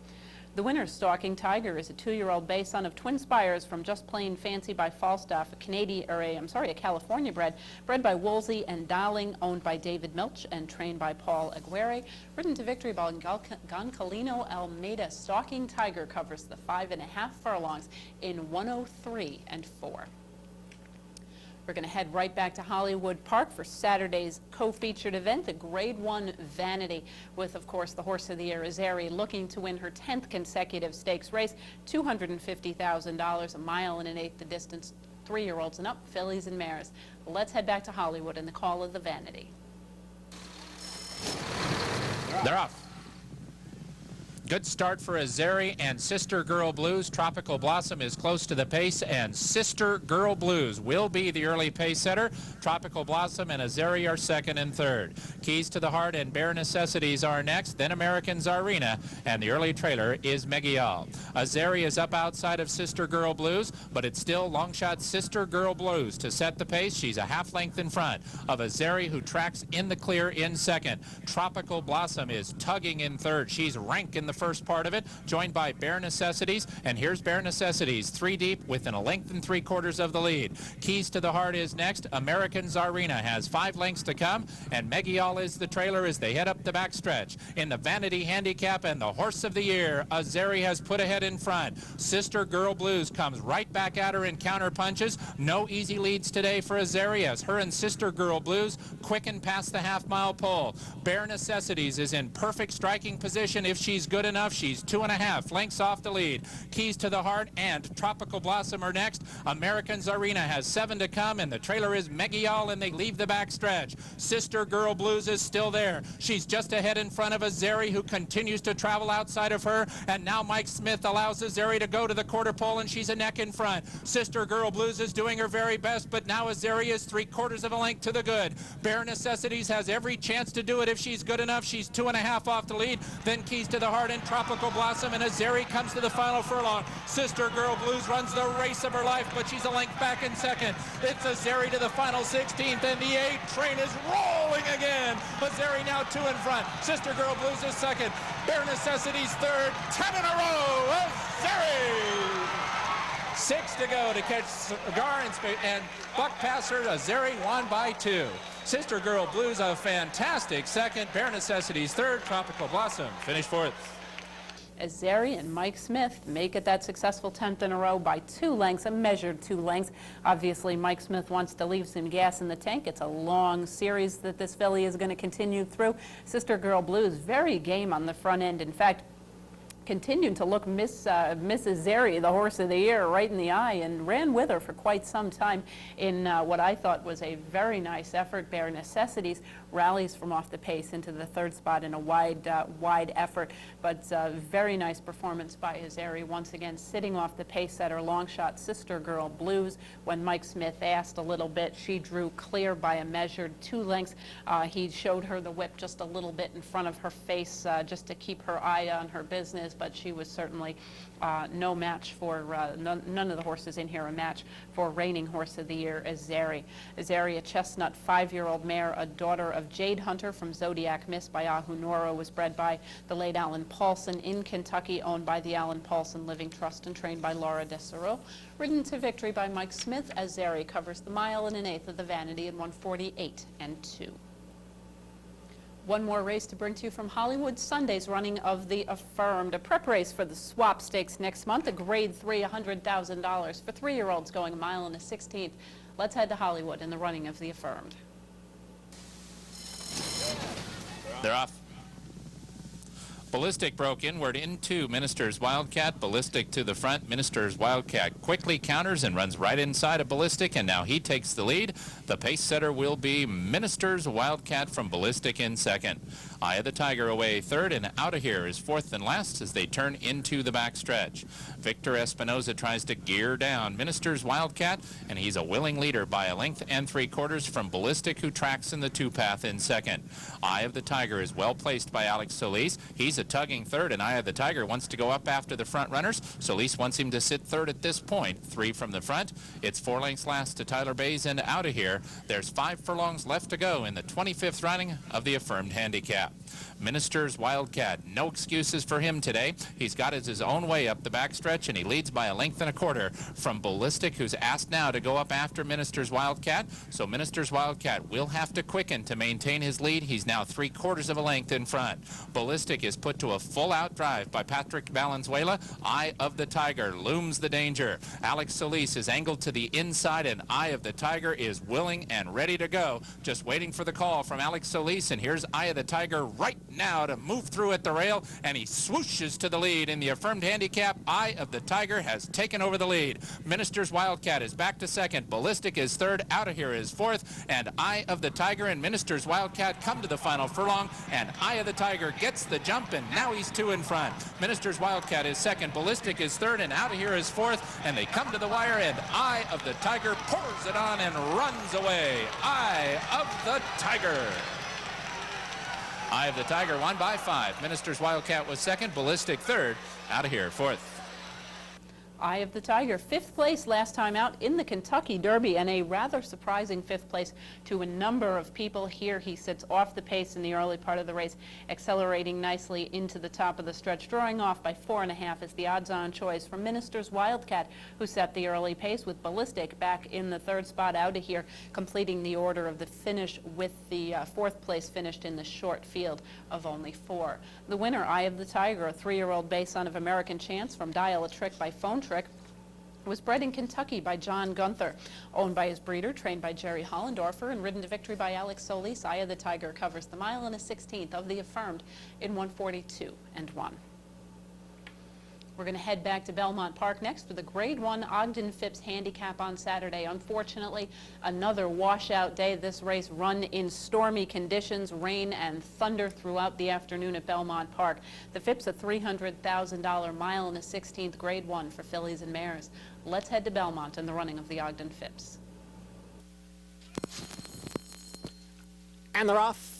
The winner, Stalking Tiger, is a 2-year-old bay son of Twin Spires from Just Plain Fancy by Falstaff, a California bred by Woolsey and Darling, owned by David Milch and trained by Paul Aguirre. Ridden to victory by Goncolino Almeida, Stalking Tiger covers the 5.5 furlongs in 103 and 4. We're going to head right back to Hollywood Park for Saturday's co-featured event, the Grade 1 Vanity, with, of course, the horse of the year, Azeri, looking to win her 10th consecutive stakes race, $250,000, a mile and an eighth the distance, 3-year-olds and up, fillies and mares. Let's head back to Hollywood and the call of the Vanity.
They're off. Good start for Azeri and Sister Girl Blues. Tropical Blossom is close to the pace, and Sister Girl Blues will be the early pace setter. Tropical Blossom and Azeri are second and third. Keys to the Heart and Bare Necessities are next, then American Tsarina, and the early trailer is Megial. Azeri is up outside of Sister Girl Blues, but it's still long shot Sister Girl Blues to set the pace. She's a half length in front of Azeri, who tracks in the clear in second. Tropical Blossom is tugging in third. She's rank in the first part of it, joined by Bare Necessities, and here's Bare Necessities, 3 deep within a length and 3/4 of the lead. Keys to the Heart is next. American Tsarina has 5 lengths to come, and Megial is the trailer as they head up the backstretch. In the Vanity Handicap and the Horse of the Year, Azeri has put ahead in front. Sister Girl Blues comes right back at her in counter punches. No easy leads today for Azeri as her and Sister Girl Blues quicken past the half-mile pole. Bare Necessities is in perfect striking position if she's good enough. She's 2.5 lengths off the lead. Keys to the Heart and Tropical Blossom are next. American Tsarina has 7 to come, and the trailer is Megial, and they leave the backstretch. Sister Girl Blues is still there. She's just ahead in front of Azeri, who continues to travel outside of her, and now Mike Smith allows Azeri to go to the quarter pole, and she's a neck in front. Sister Girl Blues is doing her very best, but now Azeri is 3/4 of a length to the good. Bare Necessities has every chance to do it if she's good enough. She's 2.5 off the lead. Then Keys to the Heart and Tropical Blossom, and Azeri comes to the final furlong. Sister Girl Blues runs the race of her life, but she's a length back in second. It's Azeri to the final 16th, and the 8 train is rolling again. Azeri now 2 in front. Sister Girl Blues is second. Bare Necessities third. 10 in a row. Azeri! 6 to go to catch Cigar and Buck Passer. Azeri won by 2. Sister Girl Blues a fantastic second. Bare Necessities third. Tropical Blossom finished fourth.
Azeri and Mike Smith make it that successful 10th in a row by 2 lengths, a measured 2 lengths. Obviously, Mike Smith wants to leave some gas in the tank. It's a long series that this filly is going to continue through. Sister Girl Blues very game on the front end. In fact, continued to look Miss Azeri, the horse of the year, right in the eye, and ran with her for quite some time in what I thought was a very nice effort. Bare Necessities rallies from off the pace into the 3rd spot in a wide effort, but very nice performance by Azeri, once again sitting off the pace at her long shot Sister Girl Blues. When Mike Smith asked a little bit, she drew clear by a measured 2 lengths. He showed her the whip just a little bit in front of her face just to keep her eye on her business, but she was certainly no match for, none of the horses in here a match for reigning horse of the year, Azeri. Azeri, a chestnut 5-year-old mare, a daughter of Jade Hunter from Zodiac Miss by Ahunora, was bred by the late Alan Paulson in Kentucky, owned by the Alan Paulson Living Trust and trained by Laura Desereau. Ridden to victory by Mike Smith, Azeri covers the mile and 1/8 of the Vanity in 1:48 and 2. One more race to bring to you from Hollywood. Sunday's running of the Affirmed, a prep race for the Swap Stakes next month, a Grade 3, $100,000 for 3-year-olds going 1 mile and 1/16. Let's head to Hollywood in the running of the Affirmed.
They're off. Ballistic broke inward into Minister's Wildcat. Ballistic to the front. Minister's Wildcat quickly counters and runs right inside of Ballistic, and now he takes the lead. The pace setter will be Minister's Wildcat from Ballistic in second. Eye of the Tiger away third, and Out of Here is fourth and last as they turn into the backstretch. Victor Espinoza tries to gear down Minister's Wildcat, and he's a willing leader by 1 3/4 lengths from Ballistic, who tracks in the 2-path in second. Eye of the Tiger is well placed by Alex Solis. He's a tugging third, and Eye of the Tiger wants to go up after the front runners. Solis wants him to sit third at this point. 3 from the front. It's 4 lengths last to Tyler Bays and Out of Here. There's 5 furlongs left to go in the 25th running of the Affirmed Handicap. Minister's Wildcat, no excuses for him today. He's got his own way up the backstretch, and he leads by 1 1/4 lengths from Ballistic, who's asked now to go up after Minister's Wildcat. So Minister's Wildcat will have to quicken to maintain his lead. He's now 3/4 of a length in front. Ballistic is put to a full-out drive by Patrick Valenzuela. Eye of the Tiger looms the danger. Alex Solis is angled to the inside, and Eye of the Tiger is willing and ready to go. Just waiting for the call from Alex Solis, and here's Eye of the Tiger right now to move through at the rail, and he swooshes to the lead in the Affirmed Handicap. Eye of the Tiger has taken over the lead. Minister's Wildcat is back to second. Ballistic is third. Out of Here is fourth, and Eye of the Tiger and Minister's Wildcat come to the final furlong, and Eye of the Tiger gets the jump, and now he's 2 in front. Minister's Wildcat is second. Ballistic is third, and Out of Here is fourth, and they come to the wire, and Eye of the Tiger pours it on and runs away. Eye of the Tiger. Eye of the Tiger won by 5. Minister's Wildcat was second. Ballistic third. Out of Here fourth.
Eye of the Tiger, 5th place last time out in the Kentucky Derby, and a rather surprising 5th place to a number of people. Here he sits off the pace in the early part of the race, accelerating nicely into the top of the stretch. Drawing off by 4.5 is the odds-on choice from Minister's Wildcat, who set the early pace, with Ballistic back in the 3rd spot. Out of Here completing the order of the finish, with the 4th place finished in the short field of only 4. The winner, Eye of the Tiger, a 3-year-old bay son of American Chance from Dial a Trick by Phone Trick, was bred in Kentucky by John Gunther, owned by his breeder, trained by Jerry Hollendorfer, and ridden to victory by Alex Solis. Eye of the Tiger covers the 1 mile and 1/16 of the Affirmed in 1:42 and 1. We're going to head back to Belmont Park next for the Grade 1 Ogden Phipps Handicap on Saturday. Unfortunately, another washout day. This race run in stormy conditions, rain and thunder throughout the afternoon at Belmont Park. The Phipps, a $300,000 mile and 1/16 Grade 1 for fillies and mares. Let's head to Belmont and the running of the Ogden Phipps.
And they're off.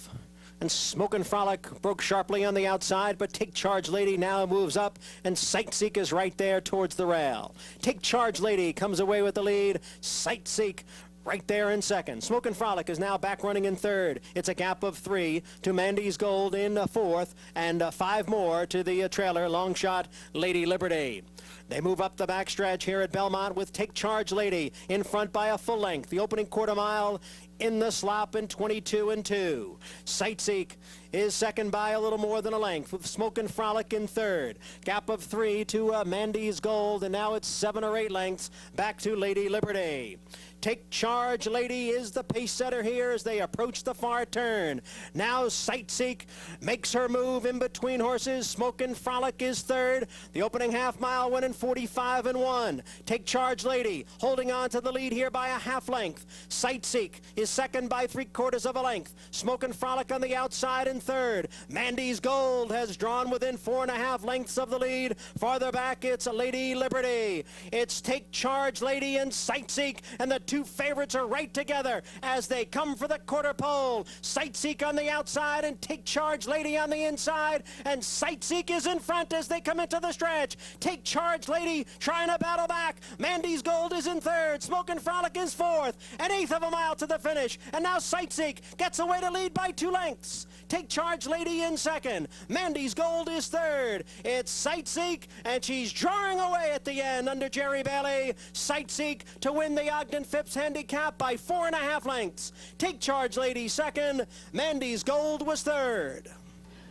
And Smokin' Frolic broke sharply on the outside, but Take Charge Lady now moves up, and Sightseek is right there towards the rail. Take Charge Lady comes away with the lead. Sightseek right there in second. Smokin' Frolic is now back running in third. It's a gap of 3 to Mandy's Gold in fourth, and 5 more to the trailer, Longshot Lady Liberty. They move up the backstretch here at Belmont with Take Charge Lady in front by a full length. The opening quarter mile in the slop in 22 and 2. Sightseek is second by a little more than a length, with Smokin' Frolic in third. Gap of 3 to Mandy's Gold, and now it's 7 or 8 lengths back to Lady Liberty. Take Charge Lady is the pace setter here as they approach the far turn. Now Sightseek makes her move in between horses. Smokin' Frolic is third. The opening half mile went in 45-1. Take Charge Lady holding on to the lead here by a half length. Sightseek is second by 3/4 of a length. Smokin' Frolic on the outside in third. Mandy's Gold has drawn within 4.5 lengths of the lead. Farther back, it's Lady Liberty. It's Take Charge Lady and Sightseek, and the two favorites are right together as they come for the quarter pole. Sightseek on the outside and Take Charge Lady on the inside, and Sightseek is in front as they come into the stretch. Take Charge Lady trying to battle back. Mandy's Gold is in third. Smokin' Frolic is fourth. An eighth of a mile to the finish, and now Sightseek gets away to lead by 2 lengths. Take Charge Lady in second. Mandy's Gold is third. It's Sightseek, and she's drawing away at the end under Jerry Bailey. Sightseek to win the Ogden Phipps handicap by 4.5 lengths. Take Charge Lady second. Mandy's Gold was third.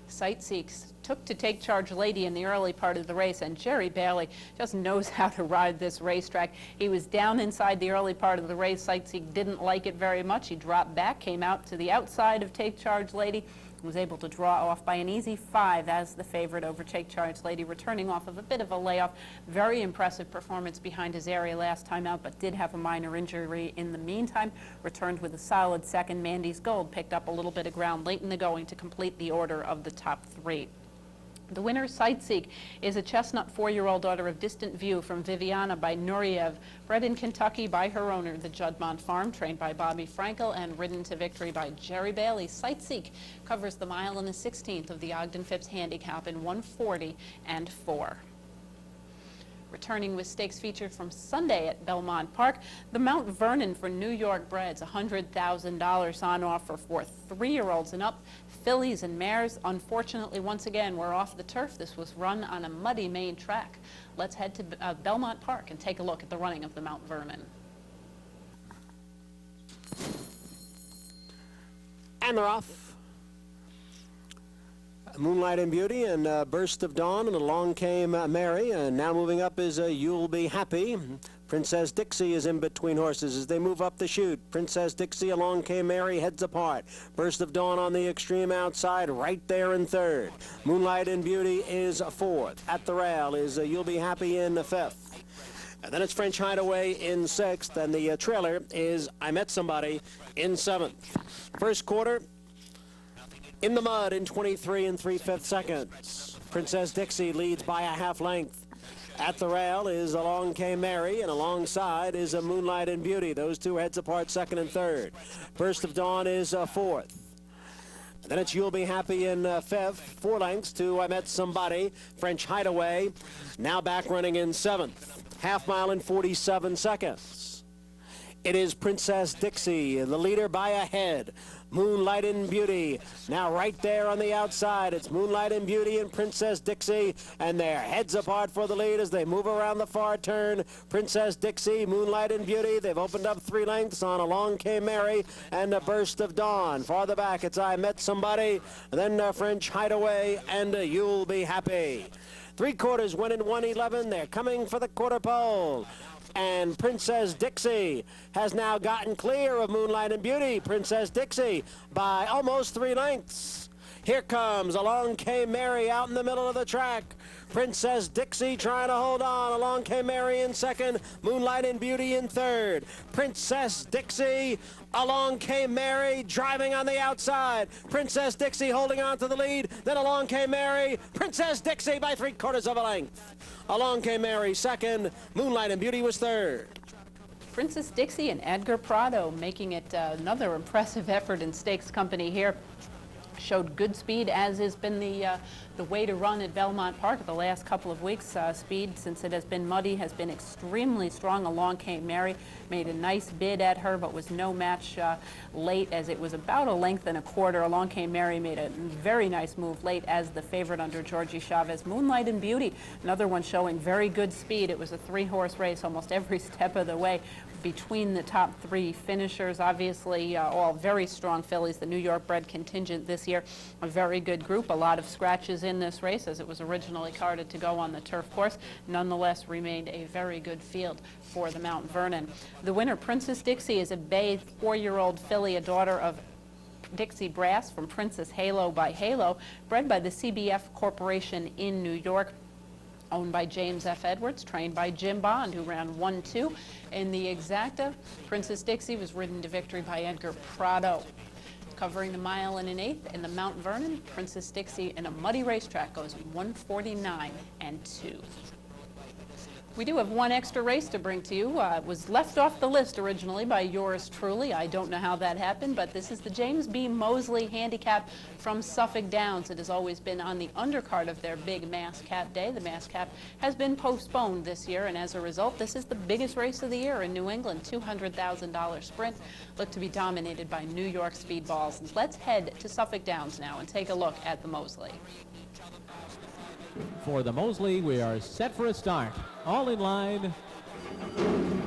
Sightseek took to Take Charge Lady in the early part of the race, and Jerry Bailey just knows how to ride this racetrack. He was down inside the early part of the race. Sightseek didn't like it very much. He dropped back, came out to the outside of Take Charge Lady, was able to draw off by an easy 5 as the favorite over Take Charge Lady, returning off of a bit of a layoff. Very impressive performance behind his area last time out, but did have a minor injury in the meantime. Returned with a solid second. Mandy's Gold picked up a little bit of ground late in the going to complete the order of the top 3. The winner, Sightseek, is a chestnut 4-year-old daughter of Distant View from Viviana by Nureyev, bred in Kentucky by her owner, the Judmont Farm, trained by Bobby Frankel, and ridden to victory by Jerry Bailey. Sightseek covers the mile and the 16th of the Ogden Phipps handicap in 1:40.4. Returning with stakes featured from Sunday at Belmont Park, the Mount Vernon for New York breds, $100,000 on offer for 3-year-olds and up. Fillies and mares, unfortunately, once again, were off the turf. This was run on a muddy main track. Let's head to Belmont Park and take a look at the running of the Mount Vernon.
And they're off. Moonlight and Beauty and Burst of Dawn, and along came Mary, and now moving up is You'll Be Happy. Princess Dixie is in between horses as they move up the chute. Princess Dixie, along came Mary, heads apart. Burst of Dawn on the extreme outside, right there in third. Moonlight and Beauty is fourth. At the rail is You'll Be Happy in fifth. And then it's French Hideaway in sixth, and the trailer is I Met Somebody in seventh. First quarter, in the mud in 23 3/5 seconds. Princess Dixie leads by a half length. At the rail is Along Came Mary, and alongside is a Moonlight and Beauty. Those two heads apart, second and third. Burst of Dawn is fourth. And then it's You'll Be Happy in fifth, 4 lengths to I Met Somebody. French Hideaway now back running in seventh. Half mile in 47 seconds. It is Princess Dixie, the leader by a head. Moonlight and Beauty now right there on the outside. It's Moonlight and Beauty and Princess Dixie, and they're heads apart for the lead as they move around the far turn. Princess Dixie, Moonlight and Beauty, they've opened up 3 lengths on Along Came Mary and A Burst of Dawn. Farther back, it's I Met Somebody, then French Hideaway and You'll Be Happy. 3/4 went in 1:11. They're coming for the quarter pole. And Princess Dixie has now gotten clear of Moonlight and Beauty. Princess Dixie by almost 3 lengths. Here comes Along Came Mary out in the middle of the track. Princess Dixie trying to hold on. Along Came Mary in second. Moonlight and Beauty in third. Princess Dixie, Along Came Mary driving on the outside. Princess Dixie holding on to the lead. Then Along Came Mary. Princess Dixie by 3/4 of a length. Along Came Mary second. Moonlight and Beauty was third.
Princess Dixie and Edgar Prado making it another impressive effort in stakes company here. Showed good speed, as has been the way to run at Belmont Park the last couple of weeks. Speed, since it has been muddy, has been extremely strong. Along Came Mary, made a nice bid at her, but was no match late, as it was about 1.25 lengths. Along Came Mary made a very nice move late as the favorite under Georgie Chavez. Moonlight and Beauty, another one showing very good speed. It was a 3-horse race almost every step of the way between the top 3 finishers. Obviously, all very strong fillies. The New York bred contingent this year, a very good group. A lot of scratches in this race, as it was originally carded to go on the turf course. Nonetheless, remained a very good field for the Mount Vernon. The winner, Princess Dixie, is a bay 4-year-old filly, a daughter of Dixie Brass from Princess Halo by Halo, bred by the CBF Corporation in New York. Owned by James F. Edwards, trained by Jim Bond, who ran 1-2. In the exacta, Princess Dixie was ridden to victory by Edgar Prado. Covering the mile and an eighth in the Mount Vernon, Princess Dixie in a muddy racetrack goes 1:49.2. We do have one extra race to bring to you. It was left off the list originally by yours truly. I don't know how that happened, but this is the James B. Mosley Handicap from Suffolk Downs. It has always been on the undercard of their big Mass Cap Day. The Mass Cap has been postponed this year, and as a result, this is the biggest race of the year in New England, $200,000 sprint, looked to be dominated by New York speedballs. Let's head to Suffolk Downs now and take a look at the Mosley.
For the Mosley, we are set for a start. All in line.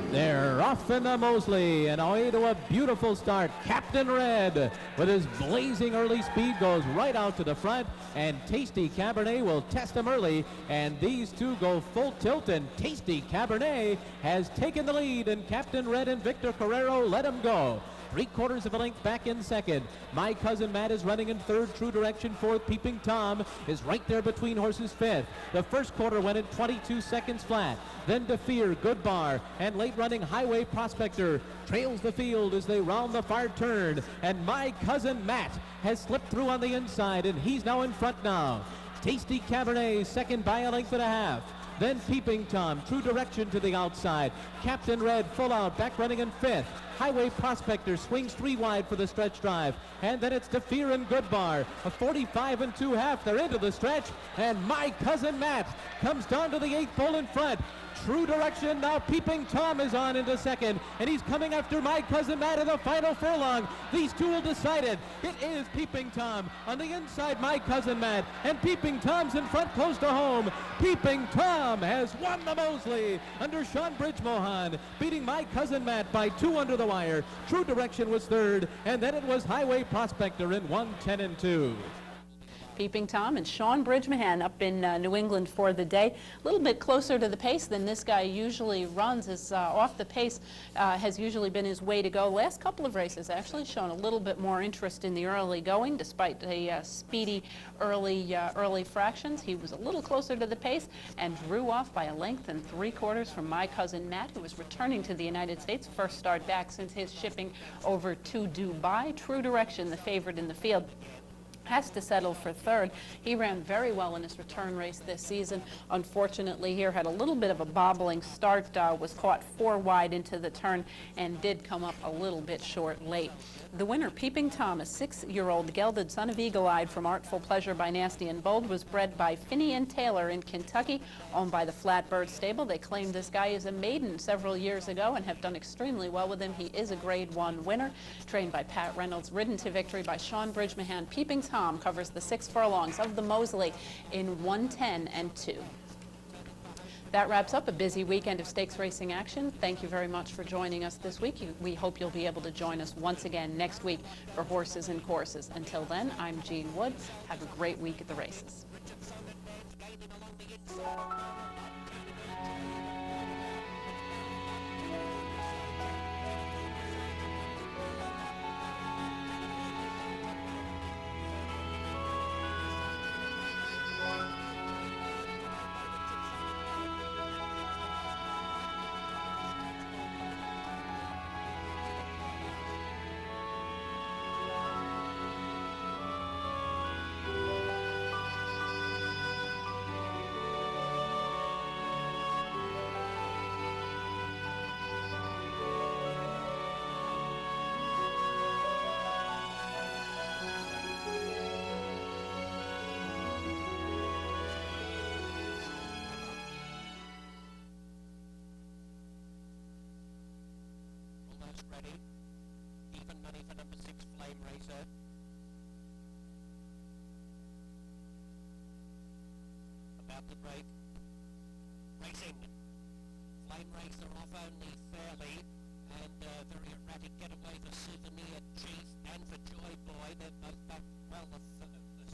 They're off in the Mosley, and away to a beautiful start. Captain Red, with his blazing early speed, goes right out to the front, and Tasty Cabernet will test him early, and these two go full tilt, and Tasty Cabernet has taken the lead, and Captain Red and Victor Carrero let him go. 3/4 of a length back in second. My Cousin Matt is running in third. True Direction fourth. Peeping Tom is right there between horses fifth. The first quarter went in 22 seconds flat. Then Defeer, Good Bar, and late running Highway Prospector trails the field as they round the far turn. And My Cousin Matt has slipped through on the inside, and he's now in front now. Tasty Cabernet second by a length and a half. Then Peeping Tom, True Direction to the outside. Captain Red full out, back running in fifth. Highway Prospector swings 3 wide for the stretch drive. And then it's Defeer and Good Bar. A 45 2/2. They're into the stretch. And My Cousin Matt comes down to the 8th pole in front. True Direction, now Peeping Tom is on into second, and he's coming after My Cousin Matt in the final furlong. These two will decide it. It is Peeping Tom on the inside, My Cousin Matt, and Peeping Tom's in front close to home. Peeping Tom has won the Mosley under Sean Bridge-Mohan, beating My Cousin Matt by 2 under the wire. True Direction was third, and then it was Highway Prospector in 1:10.2.
Peeping Tom and Sean Bridge-Mohan up in New England for the day. A little bit closer to the pace than this guy usually runs. Is off the pace has usually been his way to go. Last couple of races actually shown a little bit more interest in the early going, despite the speedy early fractions. He was a little closer to the pace and drew off by a length and 3/4 from My Cousin Matt, who was returning to the United States. First start back since his shipping over to Dubai. True Direction, the favorite in the field, has to settle for third. He ran very well in his return race this season. Unfortunately here had a little bit of a bobbling start, was caught 4 wide into the turn and did come up a little bit short late. The winner, Peeping Tom, a 6-year-old gelded son of Eagle Eyed from Artful Pleasure by Nasty and Bold, was bred by Finney and Taylor in Kentucky, owned by the Flatbird Stable. They claimed this guy is a maiden several years ago and have done extremely well with him. He is a Grade 1 winner, trained by Pat Reynolds, ridden to victory by Sean Bridge-Mohan. Peeping Tom covers the 6 furlongs of the Mosley in 1:10.2. That wraps up a busy weekend of stakes racing action. Thank you very much for joining us this week. We hope you'll be able to join us once again next week for Horses and Courses. Until then, I'm Jean Wood. Have a great week at the races.
Ready. Even money for number 6, Flame Racer. About to break. Racing. Flame Racer off only fairly. And very erratic getaway for Souvenir Chief and for Joy Boy. They're both back well the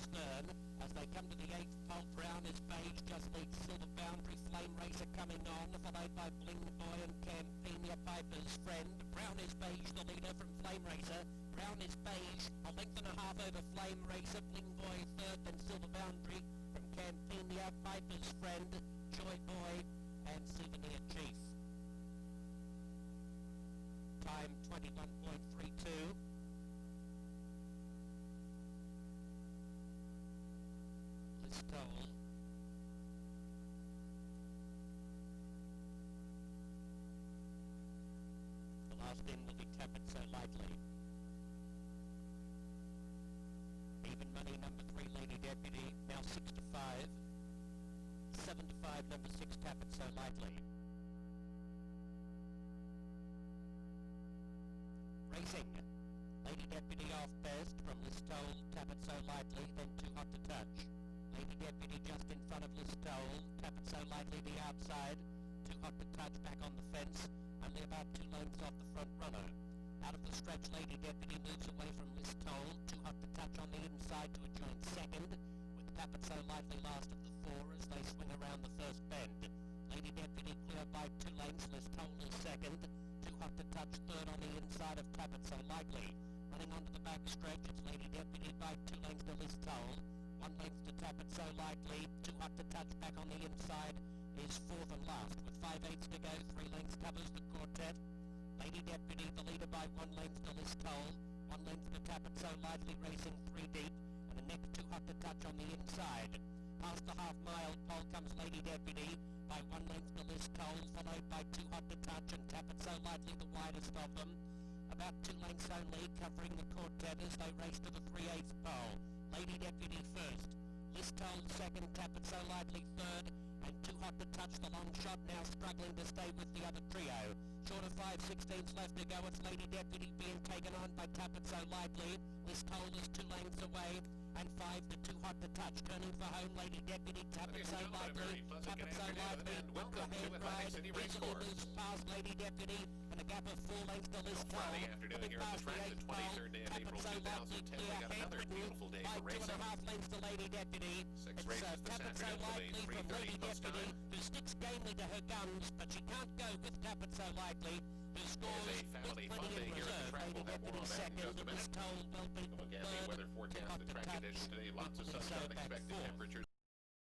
stern. As they come to the 8th pole, Brown is Beige just leads Silver Boundary. Flame Racer coming on, followed by Bling Boy and Campania, Piper's Friend. Brown is Beige, the leader from Flame Racer. Brown is Beige, a length and a half over Flame Racer. Bling Boy third, then Silver Boundary from Campania, Piper's Friend. Joy Boy, and Souvenir Chief. Time 21.32. Listowel. The last in will be Tappet So Lightly. Even money number 3, Lady Deputy, now 6 to 5. 7 to 5, number 6, Tappet So Lightly. Racing. Lady Deputy off best from Listowel, Tappet So Lightly, then Too Hot to Touch. Lady Deputy just in front of Listowel, Tappet So Lightly the outside, Too Hot to Touch back on the fence, only about 2 lengths off the front runner. Out of the stretch, Lady Deputy moves away from Listowel, Too Hot to Touch on the inside to a joint second, with Tappet So Lightly last of the 4 as they swing around the first bend. Lady Deputy clear by 2 lengths, Listowel is second, Too Hot to Touch third on the inside of Tappet So Lightly. Running onto the back stretch, it's Lady Deputy by 2 lengths to Listowel, 1 length to Tappet So Lightly, Too Hot to Touch back on the inside is 4th and last. With 5/8 to go, 3 lengths covers the quartet. Lady Deputy, the leader by 1 length to Listowel, 1 length to Tappet So Lightly, racing 3 deep, and a neck Too Hot to Touch on the inside. Past the half-mile pole comes Lady Deputy by 1 length to Listowel, followed by Too Hot to Touch and Tappet So Lightly, the widest of them. About 2 lengths only, covering the quartet as they race to the 3/8 pole. Lady Deputy first, Listowel second, Tappet So Lightly third, and Too Hot to Touch, the long shot, now struggling to stay with the other trio. Short of 5/16 left to go, it's Lady Deputy being taken on by Tappet So Lightly. Listowel is 2 lengths away, and 5 to Too Hot to Touch. Turning for home, Lady Deputy, Tappet So Lightly, Tappet So Lightly, welcome to Head Ride, easily moves past Lady Deputy, and a gap of 4 lengths to Listowel.
Friday afternoon here at the track, the 23rd day of April 2010. We got another beautiful day for racing.
2.5 lengths to Lady Deputy.
6 races this
Tappet So
afternoon with a
Lightly from
3:30
Lady
plus
Deputy,
time.
who sticks gamely to her guns, but she can't go with Tappet So Lightly, who scores
There's a family fun day here at the track. We'll have more on that in just a minute.
Listowel will be
Look at the weather forecast, the track conditions today. Lots of sunshine expected. Temperatures